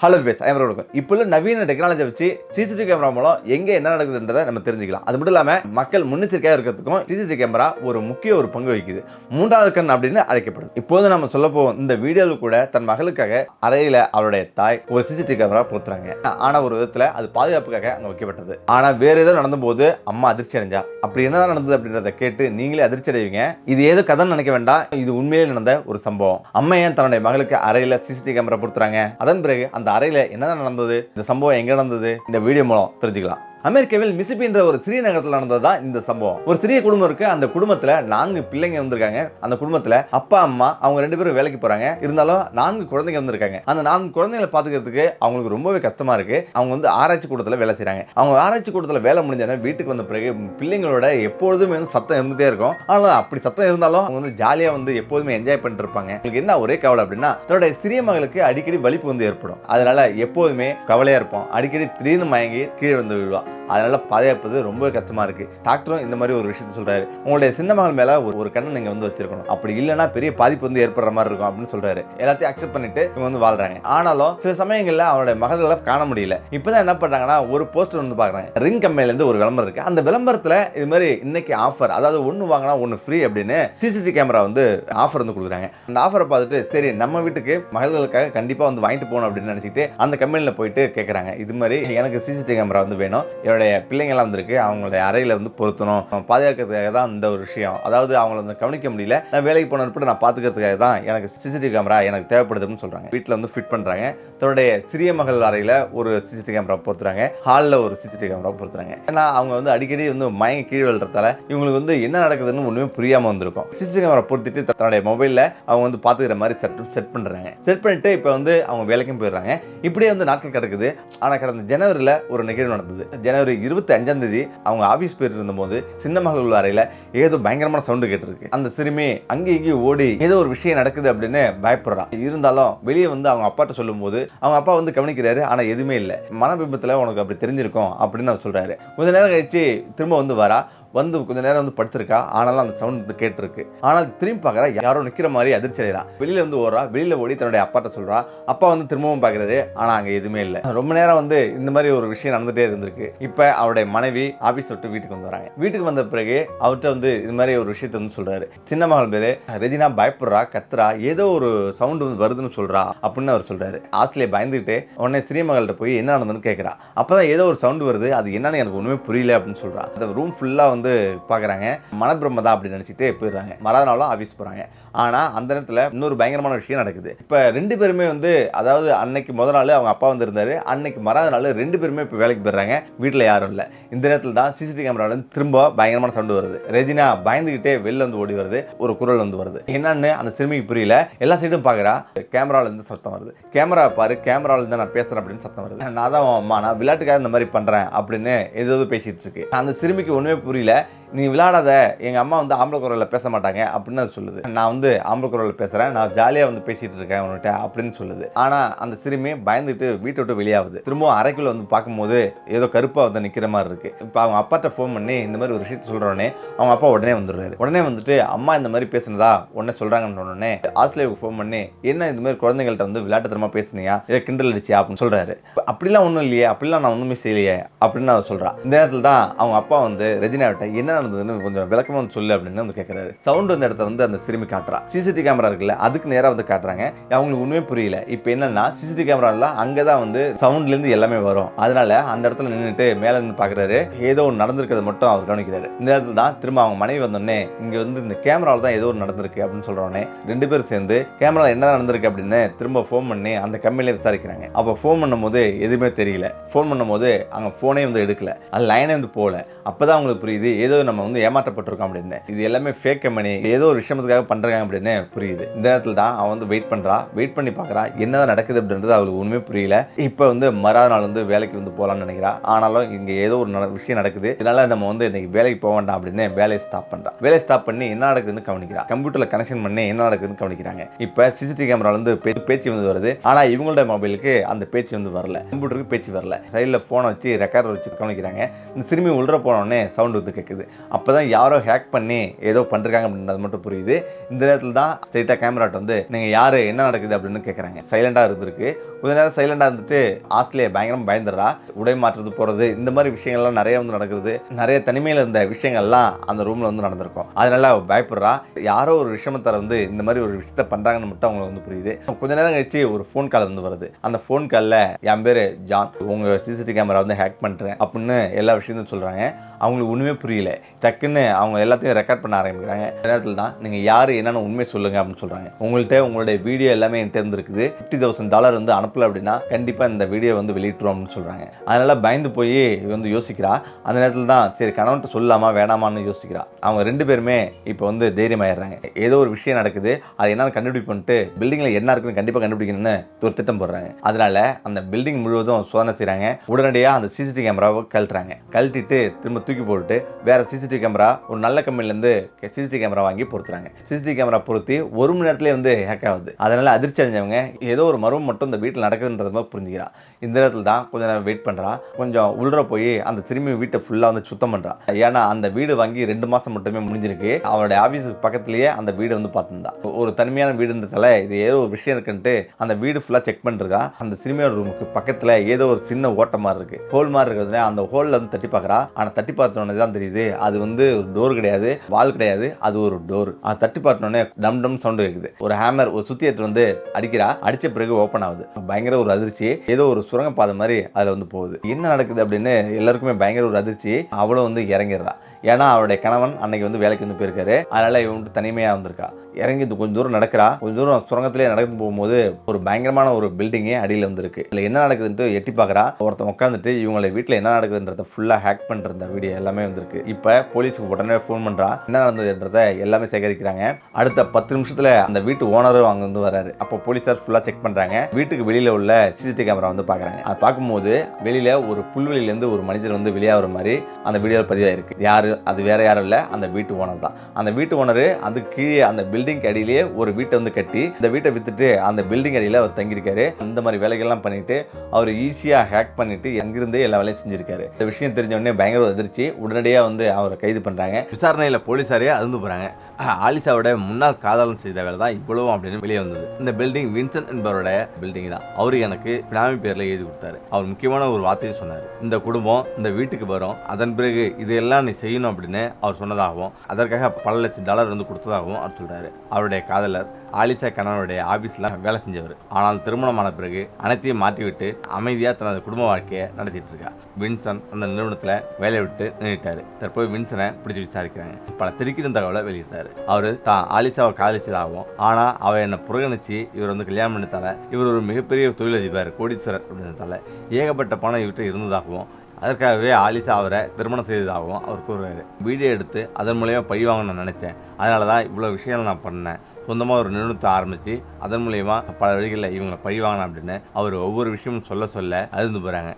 Hello base ஐவரோட இப்போ நவீன technology வச்சு சிசிடிவி கேமரா மூலம் எங்க என்ன நடக்குதுன்றதை நம்ம தெரிஞ்சுக்கலாம். அது மட்டும் இல்லாம மக்கள் முன்னெச்சரிக்கையாக இருக்கிறதுக்கும் சிசிடிவி கேமரா ஒரு பங்கு வகிக்குது. மூன்றாவது கண் அப்படின்னு அழைக்கப்படுது. இப்போது நம்ம சொல்ல போவோம் இந்த வீடியோவில் கூட தன் மகளுக்காக அறையில அவருடைய தாய் ஒரு சிசிடிவி கேமரா பொறுத்துறாங்க. ஆனா ஒரு விதத்துல அது பாதுகாப்புக்காக அங்க வைக்கப்பட்டது. ஆனா வேற ஏதோ நடந்த போது அம்மா அதிர்ச்சி அடைஞ்சா. அப்படி என்ன நடந்தது அப்படின்றத கேட்டு நீங்களே அதிர்ச்சி அடைவீங்க. இது ஏதோ கதை நினைக்க வேண்டாம், இது உண்மையிலே நடந்த ஒரு சம்பவம். அம்மா ஏன் தன்னுடைய மகளுக்கு அறையில சிசிடிவி கேமரா பொறுத்துறாங்க, அதன் பிறகு அந்த அறையில என்ன நடந்தது, இந்த சம்பவம் எங்க நடந்தது, இந்த வீடியோ மூலம் தெரிஞ்சுக்கலாம். அமெரிக்காவில் மிசிசிப்பின்ற ஒரு சிறிய நகரத்தில் நடந்ததுதான் இந்த சம்பவம். ஒரு சிறிய குடும்பம் இருக்கு. அந்த குடும்பத்துல 4 பிள்ளைங்க வந்திருக்காங்க. அந்த குடும்பத்துல அப்பா அம்மா அவங்க 2 பேரும் வேலைக்கு போறாங்க. இருந்தாலும் 4 குழந்தைங்க வந்திருக்காங்க. அந்த 4 குழந்தைகளை பாத்துக்கிறதுக்கு அவங்களுக்கு ரொம்பவே கஷ்டமா இருக்கு. அவங்க ஆராய்ச்சி கூடத்துல வேலை செய்யறாங்க. அவங்க ஆராய்ச்சி கூடத்துல வேலை முடிஞ்சோடனே வீட்டுக்கு வந்த பிறகு பிள்ளைங்களோட எப்பொழுதுமே சத்தம் இருந்துட்டே இருக்கும். ஆனால் அப்படி சத்தம் இருந்தாலும் அவங்க ஜாலியா எப்போதுமே என்ஜாய் பண்ணிட்டு இருப்பாங்க. உங்களுக்கு என்ன ஒரே கவலை அப்படின்னா தன்னுடைய சிறிய மகளுக்கு அடிக்கடி வலிப்பு ஏற்படும். அதனால எப்போதுமே கவலையா இருப்போம். அடிக்கடி திடீர்னு மயங்கி கீழே வந்து விழுவா. அதனால பாதுகாப்பது ரொம்ப கஷ்டமா இருக்கு. டாக்டரும் இந்த மாதிரி ஒரு விஷயத்த சொல்றாரு. உங்களுடைய சின்ன மகள் மேல ஒரு கண்ணை நீங்க வச்சிருக்கணும். அப்படி இல்லைன்னா பெரிய பாதிப்பு ஏற்படுற மாதிரி இருக்கும் அப்படின்னு சொல்றாரு. எல்லாத்தையும் அக்செப்ட் பண்ணிட்டு இவங்க வாழ்றாங்க. ஆனாலும் சில சமயங்கள்ல அவனுடைய மகளை காண முடியல. இப்பதான் என்ன பண்றாங்கன்னா ஒரு போஸ்டர் பாக்குறாங்க. ரிங் கம்பெனில இருந்து ஒரு விளம்பரம் இருக்கு. அந்த விளம்பரத்துல இது மாதிரி இன்னைக்கு ஆஃபர், அதாவது ஒன்னு வாங்கினா ஒன்னு ஃப்ரீ அப்படின்னு சிசிடிவி கேமரா ஆஃபர் கொடுக்குறாங்க. அந்த ஆஃபரை பார்த்துட்டு சரி நம்ம வீட்டுக்கு மகள்களுக்காக கண்டிப்பா வாங்கிட்டு போகணும் அப்படின்னு நினைச்சிட்டு அந்த கம்பெனில போயிட்டு கேட்கறாங்க. இது மாதிரி எனக்கு சிசிடிவி கேமரா வேணும், பிள்ளைங்களாம் வந்திருக்கு, அவங்களுடைய அறையில பொருத்தணும், பாதுகாக்கிறதுக்காக தான் இந்த ஒரு விஷயம். அதாவது அவங்கள கவனிக்க முடியல, நான் வேலைக்கு போனப்ப நான் பாத்துக்கிறதுக்காக தான் எனக்கு சிசிடிவி கேமரா எனக்கு தேவைப்படுதுன்னு சொல்றாங்க. வீட்டில் ஃபிட் பண்றாங்க. தன்னுடைய சிறிய மகள் அறையில ஒரு சிசிடிவி கேமரா பொறுத்துறாங்க. ஹாலில் ஒரு சிசிடிவி கேமரா பொறுத்துறாங்க. ஏன்னா அவங்க அடிக்கடி மயங்கி கீழ் விழுறதால இவங்களுக்கு என்ன நடக்குதுன்னு ஒண்ணுமே புரியாம வந்திருக்கும். சிசிடிவி கேமரா பொறுத்திட்டு தன்னுடைய மொபைல்ல அவங்க பாத்துக்கிற மாதிரி செட் பண்றாங்க. செட் பண்ணிட்டு இப்ப அவங்க வேலைக்கும் போயிடுறாங்க. இப்படியே நாட்கள் கிடக்குது. ஆனா கடந்த ஜனவரியில ஒரு நிகழ்வு நடந்தது. ஜனவரி 25ஆம் தேதி அவங்க ஆபீஸ் போயிட்டு இருந்தபோது சின்ன மகள் உள்ள அறையில ஏதோ பயங்கரமான சவுண்டு கேட்டிருக்கு. அந்த சிறுமி அங்கே இங்கே ஓடி ஏதோ ஒரு விஷயம் நடக்குது அப்படின்னு பயப்படுறான். இருந்தாலும் வெளியே அவங்க அப்பாட்ட சொல்லும் போது அவங்க அப்பா கவனிக்கிறாரு. ஆனா எதுவுமே இல்லை. மன விபத்துல உனக்கு அப்படி தெரிஞ்சிருக்கும் அப்படின்னு அவர் சொல்றாரு. கொஞ்ச நேரம் கழிச்சு திரும்ப வரா. கொஞ்ச நேரம் படுத்திருக்கா. ஆனாலும் அந்த சவுண்ட் கேட்டிருக்கு. ஆனால் திரும்பி பார்க்கறா, யாரோ நிக்கிற மாதிரி அதிர்ச்சி அடைறா. வெளியில ஓடுறா. வெளியில ஓடி தன்னுடைய அப்பாட்ட சொல்றா. அப்பா திரும்பவும் பார்க்கறது. ஆனா அங்க எதுவுமே இல்லை. ரொம்ப நேரம் இந்த மாதிரி ஒரு விஷயம் நடந்துட்டே இருந்திருக்கு. இப்ப அவருடைய மனைவி ஆபீஸ் விட்டு வீட்டுக்கு வராங்க. வீட்டுக்கு வந்த பிறகு அவர்கிட்ட இது மாதிரி ஒரு விஷயத்த சொல்றாரு. சின்ன மகள் பேரு ரெஜினா பயப்படுறா, கத்துறா, ஏதோ ஒரு சவுண்ட் வருதுன்னு சொல்றா அப்படின்னு அவர் சொல்றாரு. ஆஸ்திரேலியா பயந்துட்டு உடனே சிறிய மகள்கிட்ட போய் என்ன நடந்ததுன்னு கேட்கிறா. அப்பதான் ஏதோ ஒரு சவுண்ட் வருது, அது என்னன்னு எனக்கு ஒண்ணுமே புரியல அப்படின்னு சொல்றா. அந்த ரூம் ஃபுல்லா பாக்குறாங்க. மனப்பிரம தான் அப்படின்னு நினைச்சிட்டு போயிடுறாங்க. மறுநாளும் ஆபீஸ் போறாங்க. ஆனா அந்த நேரத்துல இன்னொரு பயங்கரமான விஷயம் நடக்குது. இப்ப 2 பேருமே அதாவது அன்னைக்கு முதல் நாள் அவங்க அப்பா இருந்தாரு. அன்னைக்கு மறாத நாள் 2 பேருமே இப்ப வேலைக்கு போயிடுறாங்க. வீட்டுல யாரும் இல்ல. இந்த நேரத்துல தான் சிசிடிவி கேமரால திரும்ப பயங்கரமான சவுண்ட் வருது. ரெஜினா பயந்துகிட்டே வெளில ஓடி வருது. ஒரு குரல் வருது. என்னன்னு அந்த சிறுமிக்கு புரியல. எல்லா சைடும் பாக்குறா. கேமரால இருந்து சத்தம் வருது. கேமரா பாரு, கேமரால இருந்து நான் பேசுறேன் அப்படின்னு சத்தம் வருது. நான் தான் அம்மா, நான் விளையாட்டுக்காக இந்த மாதிரி பண்றேன் அப்படின்னு ஏதோ பேசிட்டு இருக்கு. அந்த சிறுமிக்கு ஒண்ணுமே புரியல. நீ விளையாடாத, எங்க அம்மா ஆம்பளை குரல்ல பேச மாட்டாங்க அப்படின்னு அது சொல்லுது. நான் ஆம்பளை குரல்ல பேசுறேன், நான் ஜாலியா பேசிட்டு இருக்கேன் உன்கிட்ட அப்படின்னு சொல்லுது. ஆனா அந்த சிறுமி பயந்துட்டு வீட்டை விட்டு வெளியாகுது. திரும்பவும் அறைக்குள்ள பார்க்கும்போது ஏதோ கருப்பா நிக்கிற மாதிரி இருக்கு. இப்ப அவங்க அப்பாட்ட ஃபோன் பண்ணி இந்த மாதிரி ஒரு விஷயத்த சொல்றோன்னே அவங்க அப்பா உடனே வந்துடுறாரு. உடனே அம்மா இந்த மாதிரி பேசுனதா உடனே சொல்றாங்கன்னு உடனே ஆஸ்திரேலியாவுக்கு ஃபோன் பண்ணி என்ன இந்த மாதிரி குழந்தைகள்கிட்ட விளையாட்டுத்தனமா பேசுனியா, இதை கிண்டல் அடிச்சியா அப்படின்னு சொல்றாரு. அப்படிலாம் ஒண்ணும் இல்லையே, அப்படிலாம் நான் ஒண்ணுமே செய்யலையே அப்படின்னு அவர் சொல்றான். இந்த நேரத்துல தான் அவங்க அப்பா ரெஜினாவிட்ட என்ன கொஞ்சம் விளக்கமா சொல்லு அப்படின்னு கேட்கிறாரு. சவுண்ட் இடத்த அந்த சிறுமி காட்டுறா. சிசிடிவி கேமரா இருக்குல்ல, அதுக்கு நேரா காட்டுறாங்க. அவங்களுக்கு ஒண்ணுமே புரியல. இப்ப என்னன்னா சிசிடிவி கேமரா அங்கதான் சவுண்ட்ல இருந்து எல்லாமே வரும். அதனால அந்த இடத்துல நின்றுட்டு மேல இருந்து பாக்குறாரு. ஏதோ ஒன்று நடந்திருக்கிறத மட்டும் அவர் கவனிக்கிறாரு. இந்த இடத்துல தான் திரும்ப அவங்க மனைவி வந்தோடனே இங்க இந்த கேமரால தான் ஏதோ ஒரு நடந்திருக்கு அப்படின்னு சொல்றோன்னே 2 பேரும் சேர்ந்து கேமரால என்ன நடந்திருக்கு அப்படின்னு திரும்ப ஃபோன் பண்ணி அந்த கம்பெனில விசாரிக்கிறாங்க. அப்ப ஃபோன் பண்ணும்போது எதுவுமே தெரியல. ஃபோன் பண்ணும்போது அங்க போனே எடுக்கல, அது லைனே போகல. அப்பதான் அவங்களுக்கு புரியுது ஏதோ நம்ம ஏமாற்றப்பட்டிருக்கோம் அப்படின்னு. இது எல்லாமே ஃபேக் கம்பெனி, ஏதோ ஒரு விஷயத்துக்காக பண்றாங்க அப்படின்னு புரியுது. இந்த நேரத்துல தான் அவன் வெயிட் பண்றா. வெயிட் பண்ணி பாக்குறா என்னதான் நடக்குது அப்படின்றது அவளுக்கு ஒண்ணுமே புரியல. இப்ப மறாத நாள் வேலைக்கு போலாம்னு நினைக்கிறா. ஆனாலும் இங்க ஏதோ ஒரு விஷயம் நடக்குது. இதனால நம்ம இன்னைக்கு வேலைக்கு போக வேண்டாம் அப்படின்னு வேலையை ஸ்டாப் பண்றா. வேலையை ஸ்டாப் பண்ணி என்ன நடக்குதுன்னு கவனிக்கிறா. கம்ப்யூட்டர்ல கனெக்ஷன் பண்ணி என்ன நடக்குதுன்னு கவனிக்கிறாங்க. இப்ப சிசிடிவி கேமரால பேச்சு வருது. ஆனா இவங்களோட மொபைலுக்கு அந்த பேச்சு வரல. கம்ப்யூட்டருக்கு பேச்சு வரல. சைட்ல போனை வச்சு ரெக்கார்டர் வச்சு கவனிக்கிறாங்க. இந்த சிறுமி உள்ள போனோடனே சவுண்ட் கேட்குது. அப்பதான் யாரோ ஹேக் பண்ணி ஏதோ பண்றாங்க அப்படின்றது மட்டும் புரியுது. இந்த நேரத்தில் தான் ஸ்ட்ரெயிட்டா கேமராட்ட நீங்க யாரு, என்ன நடக்குது அப்படின்னு கேட்கறாங்க. சைலண்டா இருந்திருக்கு. கொஞ்ச நேரம் சைலண்டாக இருந்துட்டு ஆஸ்திரேலியா பயங்கரம் பயந்துடுறா. உடை மாற்றுறது போகிறது இந்த மாதிரி விஷயங்கள்லாம் நிறைய வந்து நடக்குது. நிறைய தனிமையில் இருந்த விஷயங்கள்லாம் அந்த ரூமில் வந்து நடந்திருக்கும். அதனால அவள் பயப்படுறா. யாரோ ஒரு விஷமத்தை வந்து இந்த மாதிரி ஒரு விஷயத்த பண்ணுறாங்கன்னு மட்டும் அவங்களுக்கு வந்து புரியுது. கொஞ்ச நேரம் கழிச்சு ஒரு ஃபோன் கால் வந்து வருது. அந்த ஃபோன் காலில் என் பேர் ஜான், உங்கள் சிசிடிவி கேமரா வந்து ஹேக் பண்ணுறேன் அப்படின்னு எல்லா விஷயத்தையும் சொல்கிறாங்க. அவங்களுக்கு ஒன்றுமே புரியல. டக்குன்னு அவங்க எல்லாத்தையும் ரெக்கார்ட் பண்ண ஆரம்பிக்கிறாங்க. அந்த நேரத்தில் தான் நீங்கள் யார் என்னென்னு உண்மை சொல்லுங்கள் அப்படின்னு சொல்கிறாங்க. உங்களுடைய வீடியோ எல்லாமே என்கிட்ட இருந்திருக்குது. $50,000 வந்து அனுப்பல அப்படின்னா கண்டிப்பாக இந்த வீடியோ வந்து வெளியிட்டுரும் அப்படின்னு சொல்கிறாங்க. அதனால் பயந்து போய் வந்து யோசிக்கிறா. அந்த நேரத்தில் தான் சரி கணவன்ட்டு சொல்லலாமா வேணாமான்னு யோசிக்கிறா. அவங்க 2 பேருமே இப்போ வந்து தைரியமாயிடுறாங்க. ஏதோ ஒரு விஷயம் நடக்குது, அது என்னன்னு கண்டுபிடிப்பன்ட்டு பில்டிங்கில் என்ன இருக்குன்னு கண்டிப்பாக கண்டுபிடிக்கணும்னு ஒரு திட்டம் போடுறாங்க. அதனால அந்த பில்டிங் முழுவதும் சோதனை செய்கிறாங்க. உடனடியாக அந்த சிசிடிவி கேமராவை கழட்டுறாங்க. கழட்டிட்டு திரும்ப தூக்கி போட்டு வேற சிசிடிவி கேமரா ஒரு நல்ல கம்பெனிலேருந்து சிசிடிவி கேமரா வாங்கி பொருத்துறாங்க. சிசிடிவி கேமரா பொருத்தி 1 மணி நேரத்திலே வந்து ஹேக் ஆகுது. அதனால அதிர்ச்சி அடைஞ்சவங்க ஏதோ ஒரு மர்மம் மட்டும் இந்த வீட்டில் நடக்குதுன்றது மாதிரி புரிஞ்சுக்கிறா. இந்த நேரத்தில் தான் கொஞ்ச நேரம் வெயிட் பண்ணுறா. கொஞ்சம் உள்ள போய் அந்த சிறுமி வீட்டை ஃபுல்லாக வந்து சுத்தம் பண்ணுறா. ஏன்னா அந்த வீடு வாங்கி 2 மாதம் மட்டுமே முடிஞ்சிருக்கு. அவளுடைய ஆஃபீஸுக்கு பக்கத்துலேயே அந்த வீடு வந்து பார்த்துருந்தா. ஒரு தனிமையான வீடுன்றதால இது ஏதோ ஒரு விஷயம் இருக்குன்ட்டு அந்த வீடு ஃபுல்லாக செக் பண்ணிருக்கா. அந்த சிறுமியோட ரூமுக்கு பக்கத்தில் ஏதோ ஒரு சின்ன ஓட்ட மாதிரி இருக்கு. ஹோல் மாதிரி இருக்கிறதுல அந்த ஹோலில் வந்து தட்டி பார்க்குறா. ஆனால் தட்டி பார்த்தோன்னே தான் தெரியுது அது வந்து ஒரு டோர் கிடையாது, வால் கிடையாது, அது ஒரு டோர். அது தட்டி பார்த்தோன்னே டம் டம் சவுண்டு கேட்குது. ஒரு ஹேமர் ஒரு சுத்தி எடுத்து வந்து அடிக்கிறா. அடிச்ச பிறகு ஓப்பன் ஆகுது. பயங்கர ஒரு அதிர்ச்சி. ஏதோ ஒரு சுரங்கப்பாதை மாதிரி அதில் வந்து போகுது. என்ன நடக்குது அப்படின்னு எல்லாருக்குமே பயங்கர ஒரு அதிர்ச்சி. அவளும் வந்து இறங்கிடுறா. ஏன்னா அவருடைய கணவன் அன்னைக்கு வந்து வேலைக்கு வந்து போயிருக்காரு. அதனால இவன் தனிமையாக வந்திருக்கா. இறங்கி கொஞ்சம் தூரம் நடக்கிறா. கொஞ்சம் தூரம் சுரங்கத்திலே நடந்து போகும்போது ஒரு பயங்கரமான ஒரு பில்டிங்கே அடியில் வந்துருக்கு. இதில் என்ன நடக்குதுன்ட்டு எட்டி பார்க்குறா. ஒருத்தன் உட்காந்துட்டு இவங்களை வீட்டில் என்ன நடக்குதுன்றத ஃபுல்லாக ஹேக் பண்ணுற வீடியோ எல்லாமே வந்திருக்கு. இப்போ போலீஸுக்கு உடனே ஃபோன் பண்ணுறா. என்ன நடந்ததுன்றத எல்லாமே சேகரிக்கிறாங்க. அடுத்த 10 நிமிஷத்தில் அந்த வீட்டு ஓனரும் அங்கே வந்து வராரு. அப்போ போலீஸார் ஃபுல்லாக செக் பண்ணுறாங்க. வீட்டுக்கு வெளியில் உள்ள சிசிடிவி கேமரா வந்து பார்க்குறாங்க. அதை பார்க்கும்போது வெளியில் ஒரு புல்வெளியிலேருந்து ஒரு மனிதர் வந்து வெளியாகிற மாதிரி அந்த வீடியோவில் பதிவாயிருக்கு. யார் அது வேற யாரும் இல்லை, அந்த வீட்டு ஓனர் தான். அந்த வீட்டு ஓனர் அதுக்கு கீழே அந்த பில்டிங் அடியிலேயே ஒரு வீட்டை வந்து கட்டி இந்த வீட்டை வித்துட்டு அந்த பில்டிங் அடியில் அவர் தங்கியிருக்காரு. இந்த மாதிரி வேலைகள்லாம் பண்ணிட்டு அவர் ஈஸியாக ஹேக் பண்ணிட்டு எங்கிருந்தே எல்லா வேலையும் செஞ்சிருக்காரு. இந்த விஷயம் தெரிஞ்ச உடனே பயங்கர அதிர்ச்சி. உடனடியாக வந்து அவரை கைது பண்ணுறாங்க. விசாரணையில் போலீஸாரே அதிர்ந்து போகிறாங்க. ஆலிசாவோட முன்னாள் காதலன் செய்த வேலை தான் இவ்வளவும் அப்படின்னு வெளியே வந்தது. இந்த பில்டிங் வின்சென்ட் என்பவரோட பில்டிங் தான். அவரு எனக்கு பினாமி பேர்ல எழுதி கொடுத்தாரு. அவர் முக்கியமான ஒரு வார்த்தையை சொன்னார். இந்த குடும்பம் இந்த வீட்டுக்கு வரும், அதன் பிறகு இதெல்லாம் நீ செய்யணும் அப்படின்னு அவர் சொன்னதாகவும் அதற்காக பல $1,00,000 வந்து கொடுத்ததாகவும் அவர் சொல்றாரு. அவருடைய காதலர் ஆலிசா கணவனுடைய ஆபீஸ்ல வேலை செஞ்சவர். ஆனால் திருமணமான பிறகு அனைத்தையும் மாற்றிவிட்டு அமைதியாக தனது குடும்ப வாழ்க்கையை நடத்திட்டு இருக்கா. வின்சன் அந்த நிறுவனத்தில் வேலையை விட்டு நின்றுட்டாரு. தற்போது வின்சனை பிடிச்சி விசாரிக்கிறாங்க. பல திடுக்கிடும் தகவலை வெளியிட்டாரு. அவர் தான் ஆலிசாவை காதலிச்சதாகவும் ஆனால் அவர் என்னை புறக்கணிச்சு இவர் வந்து கல்யாணம் பண்ணதால இவர் ஒரு மிகப்பெரிய தொழிலதிபர் கோடீஸ்வரர் அப்படின்றதால ஏகப்பட்ட பணம் இவர்கிட்ட இருந்ததாகவும் அதற்காகவே ஆலிசா அவரை திருமணம் செய்ததாகவும் அவர் கூறுவார். வீடியோ எடுத்து அதன் மூலயமா பழி வாங்கணும்னு நான் நினச்சேன். அதனால தான் இவ்வளோ விஷயங்கள் நான் பண்ணேன். சொந்தமாக ஒரு நிறுவனத்தை ஆரம்பித்து அதன் மூலயமா பல வழிகளில் இவங்களை பழி வாங்கணும் அப்படின்னு அவர் ஒவ்வொரு விஷயமும் சொல்ல அதிர்ந்து போகிறாங்க.